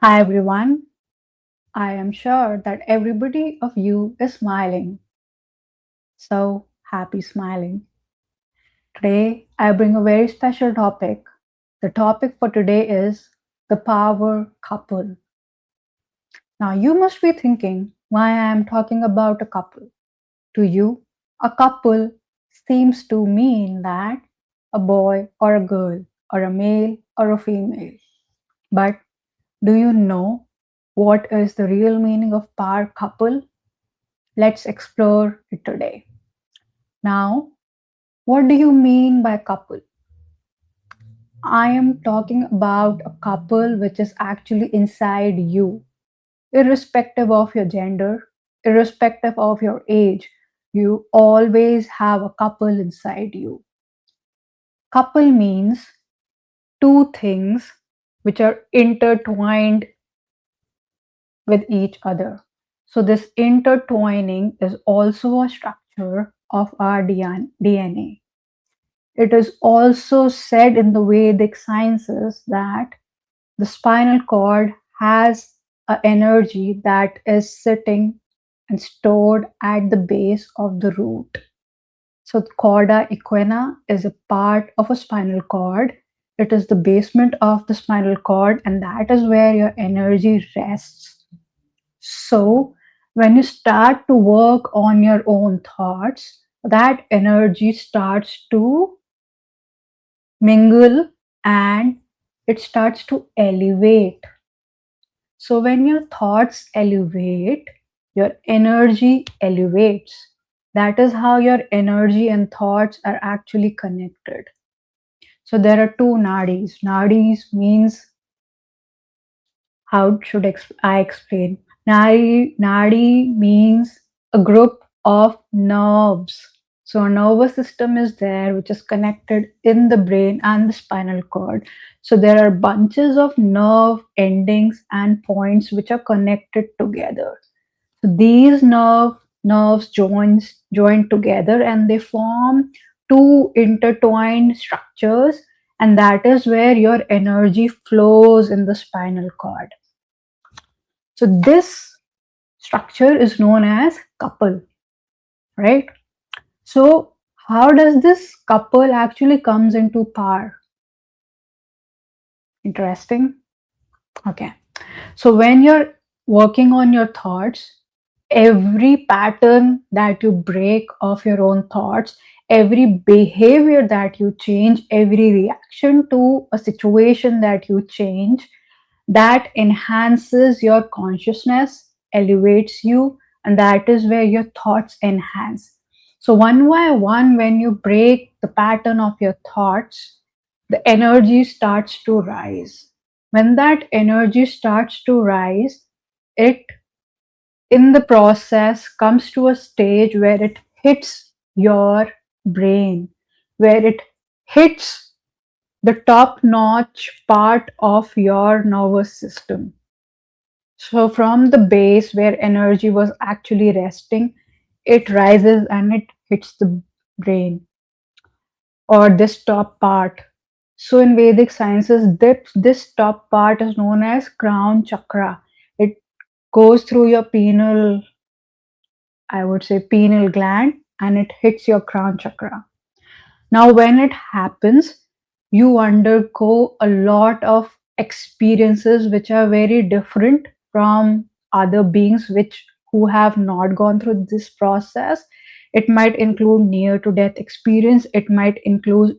Hi everyone. I am sure that everybody of you is smiling. So happy smiling. Today I bring a very special topic. The topic for today is the power couple. Now you must be thinking why I am talking about a couple. To you, a couple seems to mean that a boy or a girl or a male or a female. But do you know what is the real meaning of power couple? Let's explore it today. Now, what do you mean by couple? I am talking about a couple which is actually inside you, irrespective of your gender, irrespective of your age. You always have a couple inside you. Couple means two things which are intertwined with each other. So, this intertwining is also a structure of our DNA. It is also said in the Vedic sciences that the spinal cord has an energy that is sitting and stored at the base of the root. So, the chorda equina is a part of a spinal cord. It is the basement of the spinal cord, and that is where your energy rests. So, when you start to work on your own thoughts, that energy starts to mingle and it starts to elevate. So, when your thoughts elevate, your energy elevates. That is how your energy and thoughts are actually connected. So, there are two nadis. Nadis means, how should I explain? Nadi means a group of nerves. So a nervous system is there which is connected in the brain and the spinal cord. So there are bunches of nerve endings and points which are connected together. So these nerves join together and they form two intertwined structures, and that is where your energy flows in the spinal cord. So this structure is known as couple, right? So how does this couple actually comes into power? Interesting. Okay. So when you're working on your thoughts, every pattern that you break of your own thoughts, every behavior that you change, every reaction to a situation that you change, that enhances your consciousness, elevates you, and that is where your thoughts enhance. So, one by one, when you break the pattern of your thoughts, the energy starts to rise. When that energy starts to rise, it in the process comes to a stage where it hits your brain, where it hits the top notch part of your nervous system. So, from the base where energy was actually resting, it rises and it hits the brain or this top part. So, in Vedic sciences, this top part is known as crown chakra. It goes through your pineal, I would say, pineal gland, and it hits your crown chakra. Now, when it happens, you undergo a lot of experiences which are very different from other beings which who have not gone through this process. It might include near to death experience, it might include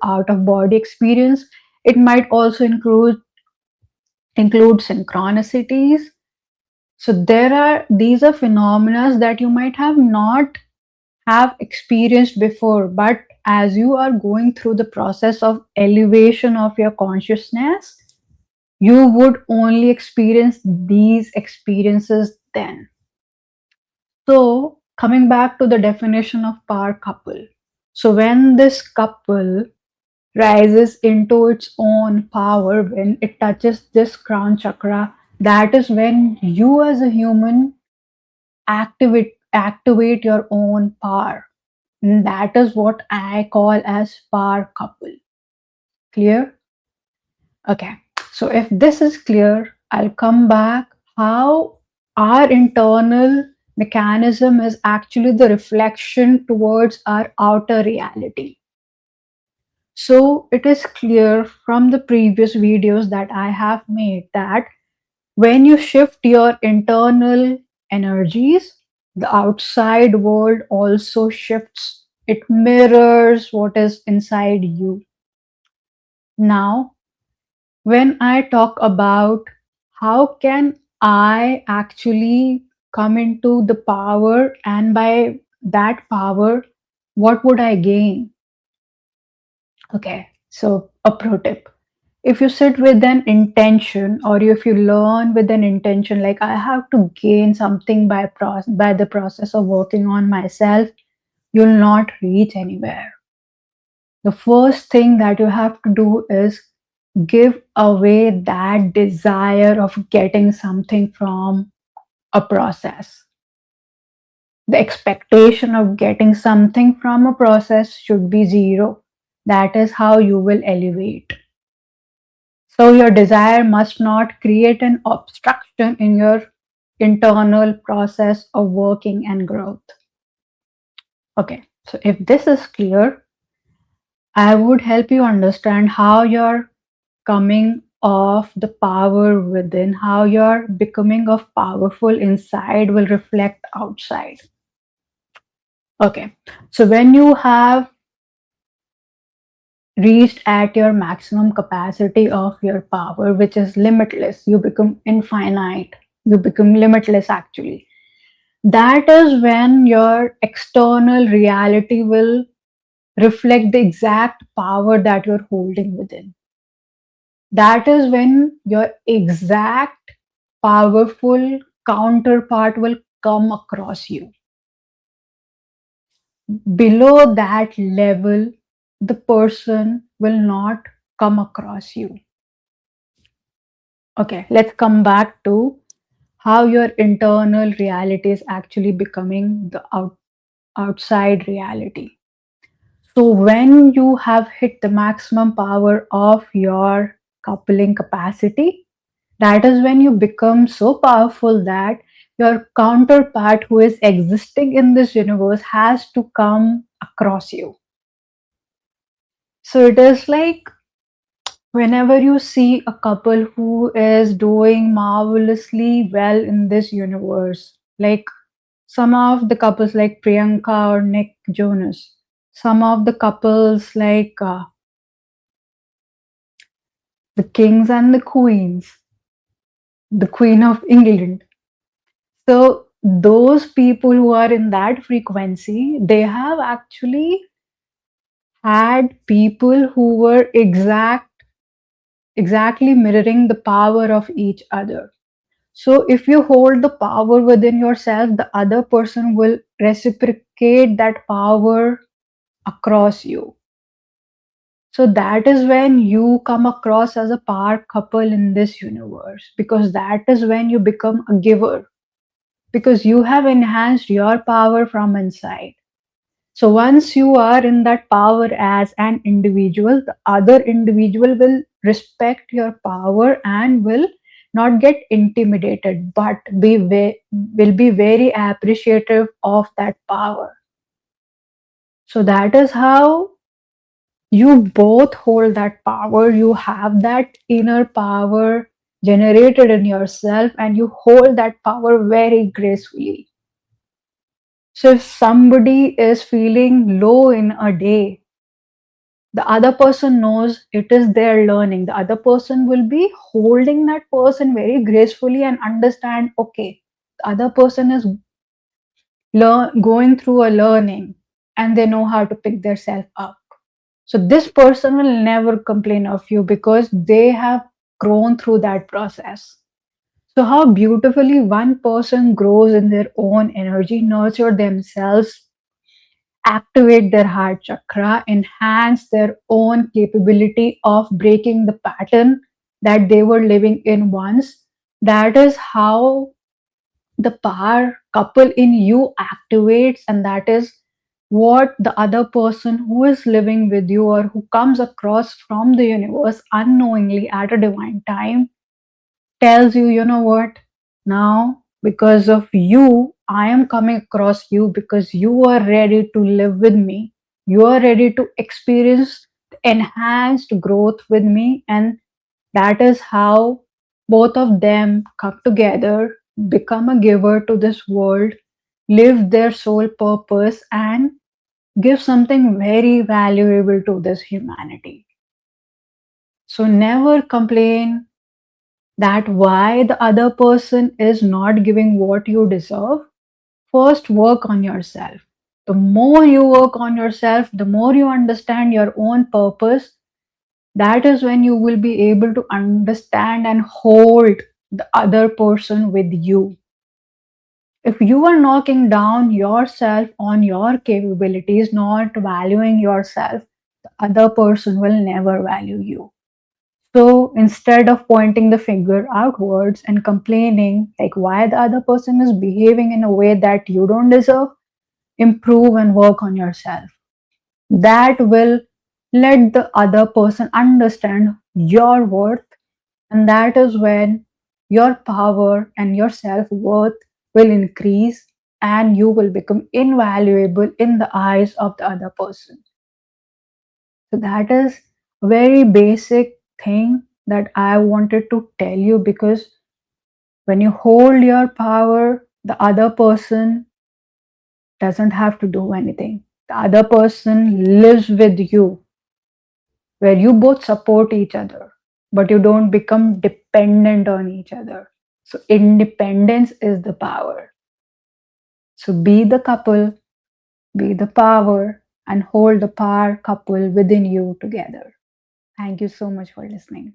out of body experience, it might also include synchronicities. So these are phenomena that you might have not have experienced before, but as you are going through the process of elevation of your consciousness, you would only experience these experiences then. So, coming back to the definition of power couple. So, when this couple rises into its own power, when it touches this crown chakra, that is when you as a human activate your own power. And that is what I call as power couple. Clear? Okay. So if this is clear, I'll come back how our internal mechanism is actually the reflection towards our outer reality. So it is clear from the previous videos that I have made that when you shift your internal energies, the outside world also shifts. It mirrors what is inside you. Now, when I talk about how can I actually come into the power, and by that power, what would I gain? Okay, so a pro tip. If you sit with an intention, or if you learn with an intention, like I have to gain something by the process of working on myself, you'll not reach anywhere. The first thing that you have to do is give away that desire of getting something from a process. The expectation of getting something from a process should be zero. That is how you will elevate. So, your desire must not create an obstruction in your internal process of working and growth. Okay, so if this is clear, I would help you understand how you're coming of the power within, how your becoming of powerful inside will reflect outside. Okay, so when you have reached at your maximum capacity of your power, which is limitless, you become infinite, you become limitless actually. That is when your external reality will reflect the exact power that you're holding within. That is when your exact powerful counterpart will come across you. Below that level, the person will not come across you. Okay, let's come back to how your internal reality is actually becoming the outside reality. So, when you have hit the maximum power of your coupling capacity, that is when you become so powerful that your counterpart who is existing in this universe has to come across you. So, it is like whenever you see a couple who is doing marvelously well in this universe, like some of the couples like Priyanka or Nick Jonas, some of the couples like the kings and the queens, the Queen of England. So, those people who are in that frequency, they have actually had people who were exactly mirroring the power of each other. So, if you hold the power within yourself, the other person will reciprocate that power across you. So, that is when you come across as a power couple in this universe, because that is when you become a giver, because you have enhanced your power from inside. So, once you are in that power as an individual, the other individual will respect your power and will not get intimidated, but will be very appreciative of that power. So, that is how you both hold that power. You have that inner power generated in yourself, and you hold that power very gracefully. So if somebody is feeling low in a day, the other person knows it is their learning. The other person will be holding that person very gracefully and understand, okay, the other person is going through a learning, and they know how to pick themselves up. So this person will never complain of you because they have grown through that process. So how beautifully one person grows in their own energy, nurture themselves, activate their heart chakra, enhance their own capability of breaking the pattern that they were living in once. That is how the power couple in you activates, and that is what the other person who is living with you or who comes across from the universe unknowingly at a divine time tells you, you know what, now because of you, I am coming across you because you are ready to live with me. You are ready to experience enhanced growth with me. And that is how both of them come together, become a giver to this world, live their soul purpose, and give something very valuable to this humanity. So never complain that why the other person is not giving what you deserve. First, work on yourself. The more you work on yourself, the more you understand your own purpose, that is when you will be able to understand and hold the other person with you. If you are knocking down yourself on your capabilities, not valuing yourself, the other person will never value you. So instead of pointing the finger outwards and complaining like why the other person is behaving in a way that you don't deserve, improve and work on yourself. That will let the other person understand your worth, and that is when your power and your self worth will increase and you will become invaluable in the eyes of the other person. So that is a very basic thing that I wanted to tell you, because when you hold your power, the other person doesn't have to do anything. The other person lives with you, where you both support each other, but you don't become dependent on each other. So independence is the power. So be the couple, be the power, and hold the power couple within you together. Thank you so much for listening.